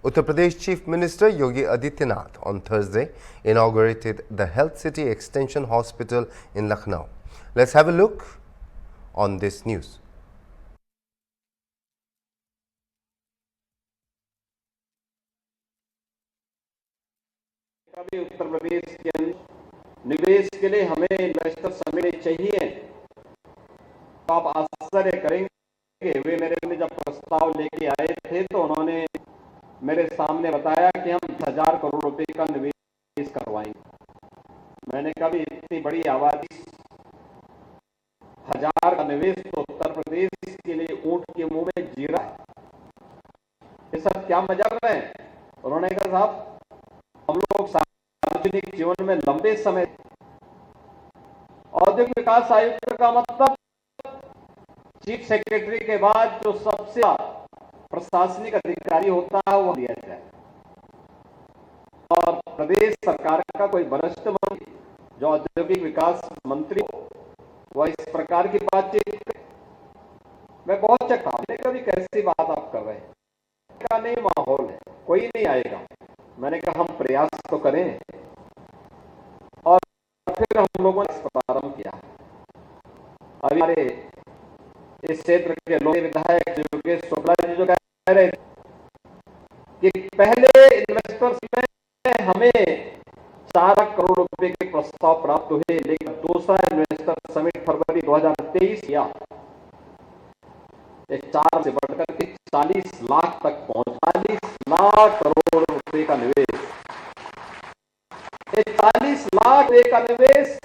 Uttar Pradesh Chief Minister Yogi Adityanath on Thursday inaugurated the Health City Extension Hospital in Lucknow. Let's have a look on this news. अभी उत्तर प्रदेश के निवेश के लिए हमें investor summit चाहिए, तो आप आश्चर्य करेंगे, वे मेरे में जब प्रस्ताव लेके आए थे तो उन्होंने मेरे सामने बताया कि हम 10,000 करोड़ रुपए का निवेश करवाएंगे। मैंने कहा इतनी बड़ी आबादी 1000 का निवेश तो उत्तर प्रदेश के लिए ऊंट के मुंह में जीरा है, ये सब क्या मजाक रहे हैं। उन्होंने कहा साहब हम लोग सार्वजनिक जीवन में लंबे समय, औद्योगिक विकास आयुक्त का मतलब चीफ सेक्रेटरी के बाद जो सबसे प्रशासनिक अधिकारी होता है वो दिया जाए, और प्रदेश सरकार का कोई वरिष्ठ मंत्री जो औद्योगिक विकास मंत्री वह इस प्रकार की बातचीत, मैं बहुत चक्का कभी कैसी बात आप कर रहे हैं, का नहीं माहौल है, कोई नहीं आएगा। मैंने कहा हम प्रयास तो करें, और फिर हम लोगों ने प्रारंभ किया। अभी हमारे इस क्षेत्र के लोग विधायक योगेश शुक्ला जी जो कह रहे थे कि पहले इन्वेस्टर्स में हमें 4 करोड़ रुपए के प्रस्ताव प्राप्त हुए, लेकिन दूसरा इन्वेस्टर समिट फरवरी 2023 किया, 4 से बढ़कर के 40 लाख तक पहुंच, 40 लाख करोड़ रुपए का निवेश। 40 लाख रुपए का निवेश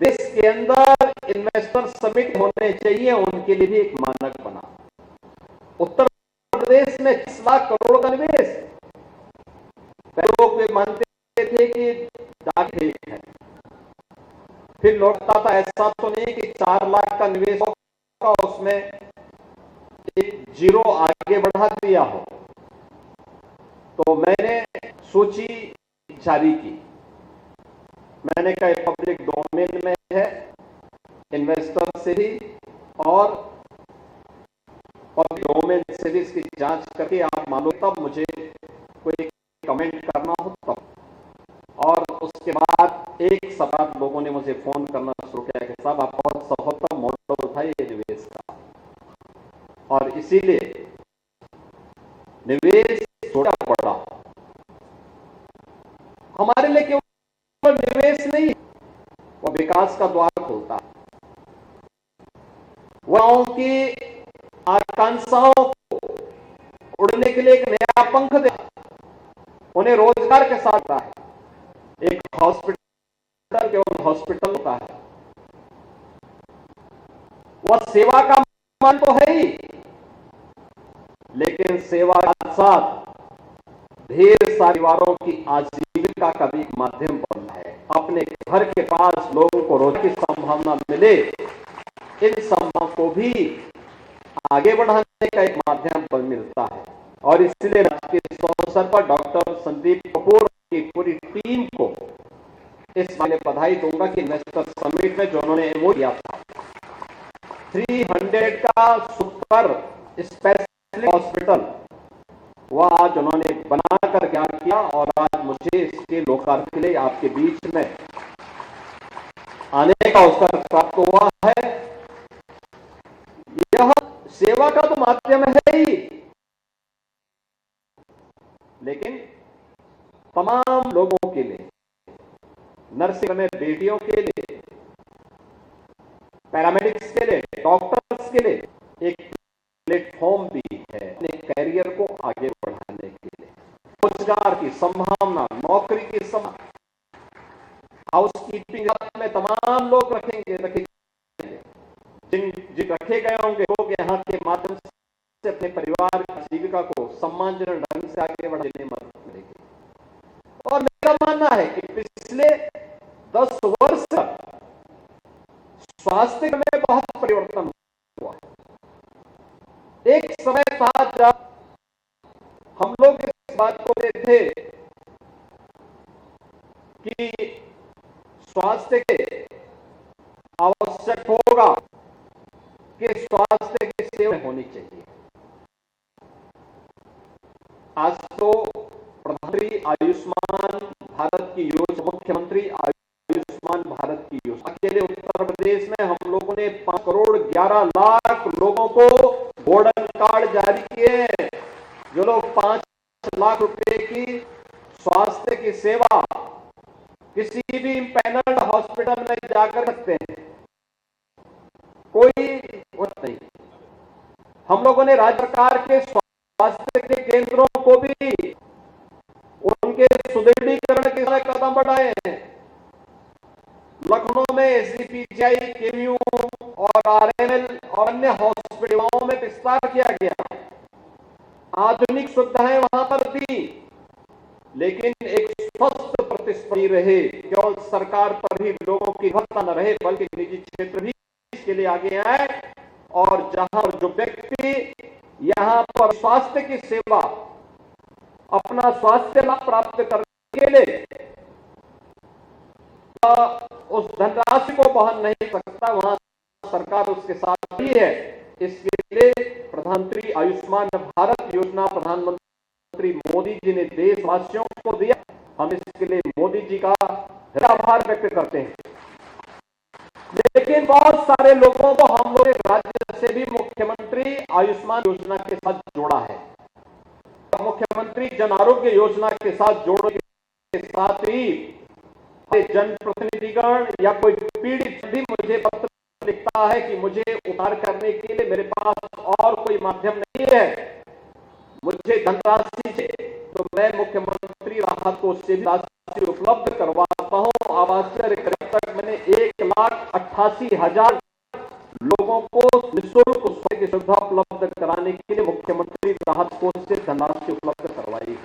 देश के अंदर इन्वेस्टर समिट होने चाहिए, उनके लिए भी एक मानक बना। उत्तर प्रदेश में 30 लाख करोड़ का निवेश, लोग भी मानते थे कि ठीक है, फिर लौटता था ऐसा तो नहीं कि 4 लाख का निवेश होगा उसमें एक जीरो आगे बढ़ा दिया हो। तो मैंने सूची जारी की, मैंने कहा पब्लिक डोमेन में है, इन्वेस्टर से भी और पब्लिक डोमेन से भी इसकी जांच करके आप मालूम, तब मुझे कोई कमेंट करना हो तब। और उसके बाद एक सप्ताह लोगों ने मुझे फोन करना शुरू किया कि साहब आप बहुत सफलता मॉडल था ये निवेश का, और इसीलिए निवेश थोड़ा पड़ा हमारे लिए, केवल निवेश नहीं, वो विकास का द्वार खोलता है, गांव की आकांक्षाओं को उड़ने के लिए एक नया पंख दे, उन्हें रोजगार के साथ है। एक हॉस्पिटल केवल हॉस्पिटल होता है, वह सेवा का मान तो है ही, लेकिन सेवा के साथ ढेर सारे परिवारों की आजीविका का भी माध्यम बनना है। अपने घर के पास लोगों को रोजगार की संभावना मिले, इन संभावनाओं को भी आगे बढ़ाने का एक माध्यम पर मिलता है। और इसलिए के अवसर पर डॉक्टर संदीप कपूर की पूरी टीम को इस वाले बधाई दूंगा कि इन्वेस्टर समिट में जो उन्होंने एमओ दिया था 300 का सुपर स्पेशलिस्ट हॉस्पिटल, वह आज उन्होंने बनाकर क्या किया, और आज मुझे इसके लोकार्पण के लिए आपके बीच में आने का अवसर प्राप्त हुआ है। यह सेवा का तो माध्यम है ही, लेकिन तमाम लोगों के लिए, नर्सिंग में बेटियों के लिए, पैरामेडिक्स के लिए, डॉक्टर्स के लिए एक प्लेटफॉर्म भी है अपने कैरियर को आगे बढ़ाने के लिए। रोजगार की संभावना, नौकरी की संभावना, हाउसकीपिंग में तमाम लोग रखेंगे जिन रखे गए होंगे लोग यहाँ के माध्यम से अपने परिवार की जीविका को सम्मानजनक ढंग से आगे बढ़ाने में मदद मिलेगी। और मेरा मानना है कि पिछले 10 वर्ष तक स्वास्थ्य में बहुत परिवर्तन हुआ। एक समय था जब हम लोग इस बात को देखते थे कि स्वास्थ्य के आवश्यक होगा कि स्वास्थ्य की सेवा होनी चाहिए, आज तो प्रधानमंत्री आयुष्मान भारत की योजना, मुख्यमंत्री आयुष्मान भारत की योजना, अकेले उत्तर प्रदेश में हम लोगों ने 5,11,00,000 लोगों को गोल्डन कार्ड जारी किए हैं। जो लोग 5 लाख रुपए की स्वास्थ्य की सेवा किसी भी पैनल्ड हॉस्पिटल में जाकर सकते हैं, कोई नहीं। हम लोगों ने राज्य सरकार के स्वास्थ्य के केंद्रों को भी उनके सुदृढ़ीकरण के लिए कदम बढ़ाए हैं। लखनऊ में एसजीपीजीआई, केयू और आरएमएल और अन्य हॉस्पिटलों में विस्तार किया गया, आधुनिक सुविधाएं वहां पर दी, लेकिन एक स्वस्थ प्रतिस्पर्धी रहे, केवल सरकार पर ही लोगों की निर्भरता न रहे, बल्कि निजी क्षेत्र भी इसके लिए आगे आए और जहां जो व्यक्ति यहां पर स्वास्थ्य की सेवा, अपना स्वास्थ्य लाभ प्राप्त करने के लिए उस धनराशि को वहन नहीं सकता, वहां सरकार उसके साथ ही है। इसके लिए प्रधानमंत्री आयुष्मान भारत योजना प्रधानमंत्री मोदी जी ने देशवासियों को दिया। हम इसके लिए मोदी जी का आभार व्यक्त करते हैं। लेकिन बहुत सारे लोगों को हम लोग राज्य से भी मुख्यमंत्री आयुष्मान योजना के साथ जोड़ा है। मुख्यमंत्री जन आरोग्य योजना के साथ जोड़ने के साथ ही जनप्रतिनिधिगण या कोई पीड़ित भी मुझे पत्र लिखता है कि मुझे उपचार करने के लिए मेरे पास और कोई माध्यम नहीं है, मुझे धनराशि चाहिए, तो मैं मुख्यमंत्री राहत कोष से भी राशि उपलब्ध करवाता हूं। आवासीय तक मैंने 1,88,000 लोगों को निःशुल्क स्वास्थ्य की सुविधा उपलब्ध कराने के लिए मुख्यमंत्री राहत कोष से धनराशि उपलब्ध करवाई है।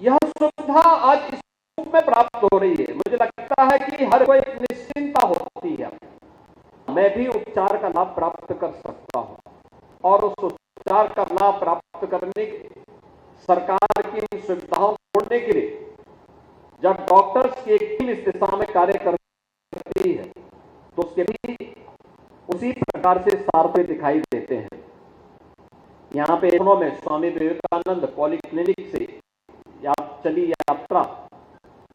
यह सुविधा आज इस रूप में प्राप्त हो रही है। मुझे लगता है कि हर कोई निश्चिंता होती है, मैं भी उपचार का लाभ प्राप्त कर सकता हूं और उस उपचार का लाभ प्राप्त करने के सरकार की इन सुविधाओं को जोड़ने के लिए जब डॉक्टर्स की एक टीम इस दिशा में कार्य करती है तो उसके भी उसी प्रकार से सार्थक दिखाई देते हैं। यहाँ पे लखनऊ में स्वामी विवेकानंद पॉलीक्लिनिक से चली यात्रा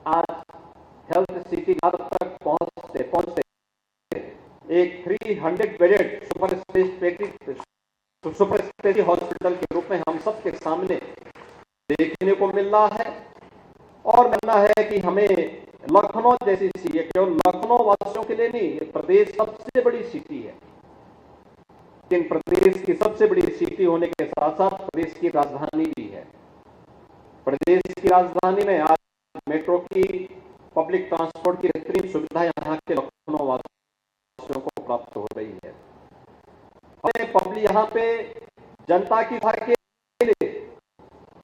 आज हेल्थ सिटी भारत तक पहुंचते एक 300 बेडेड सुपर स्पेशलिटी हॉस्पिटल के रूप में हम सबके सामने देखने को मिल रहा है। और मानना है कि हमें लखनऊ जैसी सिटी, केवल लखनऊ वासियों के लिए नहीं, ये प्रदेश सबसे बड़ी सिटी है, लेकिन प्रदेश की सबसे बड़ी सिटी होने के साथ साथ प्रदेश की राजधानी भी है। प्रदेश की राजधानी में आज मेट्रो की, पब्लिक ट्रांसपोर्ट की बेहतरीन सुविधा यहाँ के लखनऊ वासियों को प्राप्त हो रही है। हमें पब्लिक यहाँ पे जनता की के लिए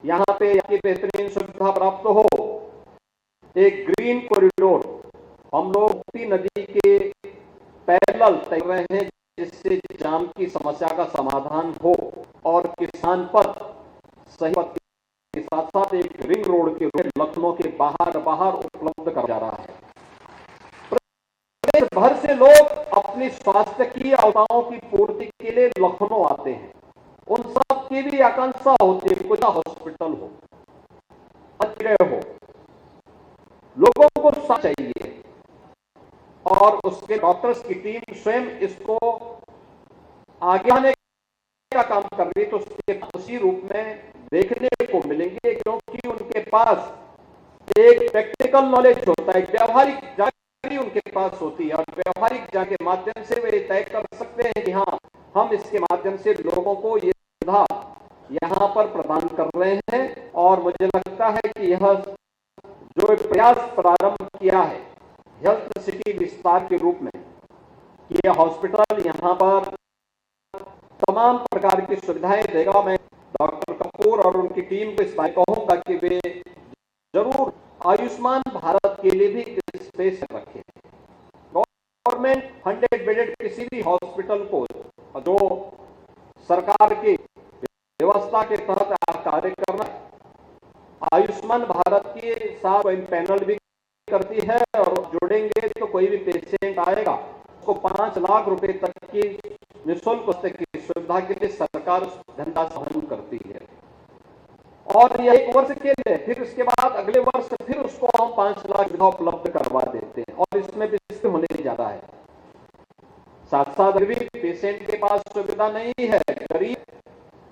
यहाँ पे बेहतरीन सुविधा प्राप्त हो। एक ग्रीन कॉरिडोर हम लोग गोमती नदी के पैरेलल तय कर रहे हैं, जिससे जाम की समस्या का समाधान हो और किसान पर सही के साथ साथ एक रिंग रोड के रूप में लखनऊ के बाहर उपलब्ध कर जा रहा है। प्रदेश भर से लोग अपनी स्वास्थ्य की आवश्यकताओं की पूर्ति के लिए लखनऊ आते हैं। उन सब की भी आकांक्षा होती है कुछ हॉस्पिटल हो, हो, लोगों को साथ चाहिए और उसके डॉक्टर्स की टीम स्वयं इसको आगे आने का काम कर रही है, तो उसके उसी रूप में देखने को मिलेंगे, क्योंकि उनके पास एक प्रैक्टिकल नॉलेज होता है, व्यवहारिक जानकारी उनके पास होती है और व्यवहारिक जानकारी के माध्यम से वे तय कर सकते हैं कि हाँ, हम इसके माध्यम से लोगों को ये सुविधा यहाँ पर प्रदान कर रहे हैं। और मुझे लगता है कि यह जो प्रयास प्रारंभ किया है हेल्थ सिटी विस्तार के रूप में, यह हॉस्पिटल यहाँ पर तमाम प्रकार की सुविधाएं देगा। मैं डॉक्टर कपूर और उनकी टीम को इस बात कहूंगा कि वे जरूर आयुष्मान भारत के लिए भी स्पेस रखें। गवर्नमेंट 100 बेडेड किसी भी हॉस्पिटल को जो सरकार की व्यवस्था के तहत कार्य करना, आयुष्मान भारत के साथ पैनल भी करती है और जोड़ेंगे तो कोई भी पेशेंट आएगा उसको 5 लाख रुपए तक की निःशुल्क स्वास्थ्य की सुविधा के लिए सरकार उस धनराशि वहन करती है और यह 1 वर्ष के लिए, फिर उसके बाद अगले वर्ष फिर उसको हम 5 लाख सुविधा उपलब्ध करवा देते हैं और इसमें भी होने जाता है। साथ साथ अगर भी पेशेंट के पास सुविधा नहीं है, गरीब,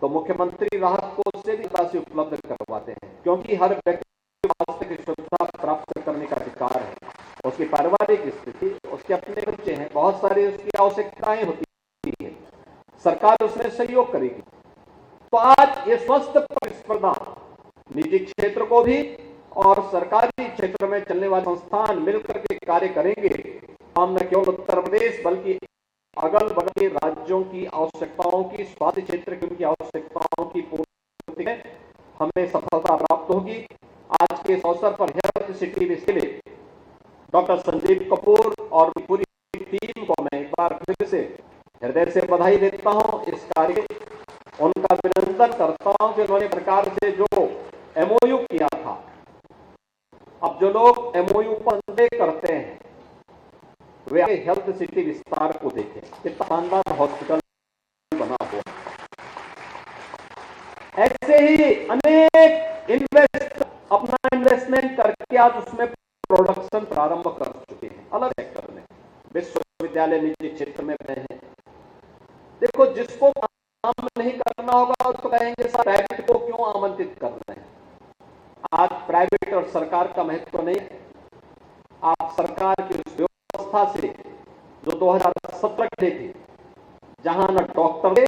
तो मुख्यमंत्री राहत कोष से भी राशि उपलब्ध करवाते हैं, क्योंकि हर व्यक्ति को स्वास्थ्य की सुविधा प्राप्त करने का अधिकार है। उसकी पारिवारिक स्थिति, उसके अपने बच्चे हैं, बहुत सारी उसकी आवश्यकताएं होती है, सरकार उसमें सहयोग करेगी। तो आज ये स्वस्थ प्रतिस्पर्धा निजी क्षेत्र को भी और सरकारी क्षेत्र में चलने वाले संस्थान मिलकर के कार्य करेंगे। हम न केवल उत्तर प्रदेश बल्कि अगल बगल के राज्यों की आवश्यकताओं की, स्वास्थ्य क्षेत्र की उनकी आवश्यकताओं की पूर्ति में हमें सफलता प्राप्त होगी। आज के इस अवसर पर health city visit doctor Sandeep Kapoor और पूरी टीम को मैं एक बार फिर से हृदय से बधाई देता हूं। इस कार्य उनका अभिनंदन करता हूं कि उन्होंने प्रकार से जो एमओयू किया था, अब जो लोग एमओयू पर संदेह करते हैं वे हेल्थ सिटी विस्तार को देखें, कितना शानदार हॉस्पिटल बना हुआ। ऐसे ही अनेक अपना इन्वेस्टमेंट करके आज उसमें प्रोडक्शन प्रारंभ कर चुके हैं अलग सेक्टर में। विश्वविद्यालय निजी क्षेत्र में बने हैं। देखो, जिसको काम नहीं करना होगा उसको कहेंगे सर प्राइवेट को क्यों आमंत्रित कर रहे हैं। आज प्राइवेट और सरकार का महत्व नहीं है। आप सरकार की उस व्यवस्था से जो 2017 थे, जहां न डॉक्टर थे,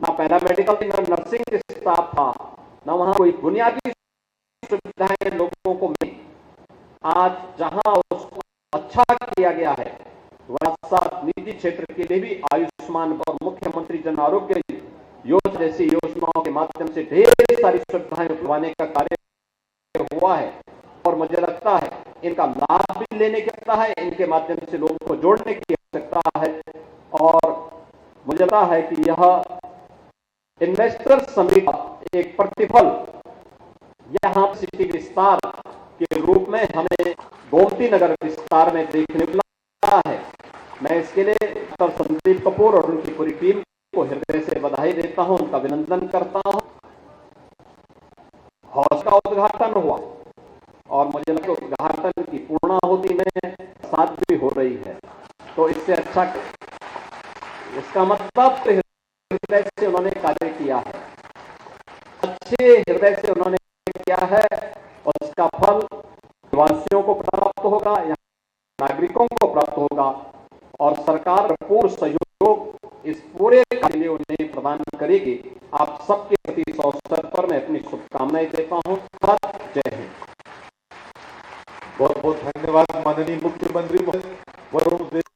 न पैरामेडिकल थे, न नर्सिंग स्टाफ था, न वहां कोई बुनियादी सुविधाएं लोगों को मिली, आज जहां उसको अच्छा किया गया है, वह साथ निजी क्षेत्र के लिए भी आयुष्मान और मुख्यमंत्री जन आरोग्य योजना जैसी योजनाओं के माध्यम से ढेर सारी सुविधाएं उपलब्ध का कार्य हुआ है और मुझे लगता है इनका लाभ भी लेने की आवश्यकता है, इनके माध्यम से लोगों को जोड़ने की आवश्यकता है और मुझे लगता है कि यह इन्वेस्टर समिति एक प्रतिफल यहां सिटी विस्तार के रूप में हमें गोमती नगर विस्तार में देखने को मिला है। मैं इसके लिए डॉक्टर संदीप कपूर और उनकी पूरी टीम को हृदय से बधाई देता हूं, उनका अभिनंदन करता हूं। हॉस्पिटल का उद्घाटन हुआ और मुझे लगता है उद्घाटन की पूर्णाहुति में साथ भी हो रही है, तो इससे अच्छा इसका मतलब हृदय से उन्होंने कार्य किया है, अच्छे हृदय से उन्होंने किया है और उसका फल निवासियों को प्राप्त होगा, नागरिकों को प्राप्त होगा और सरकार पूर्ण सहयोग इस पूरे कार्य के लिए उन्हें प्रदान करेगी। आप सबके प्रति इस अवसर पर मैं अपनी शुभकामनाएं देता हूं। जय हिंद। बहुत बहुत धन्यवाद माननीय मुख्यमंत्री वरुण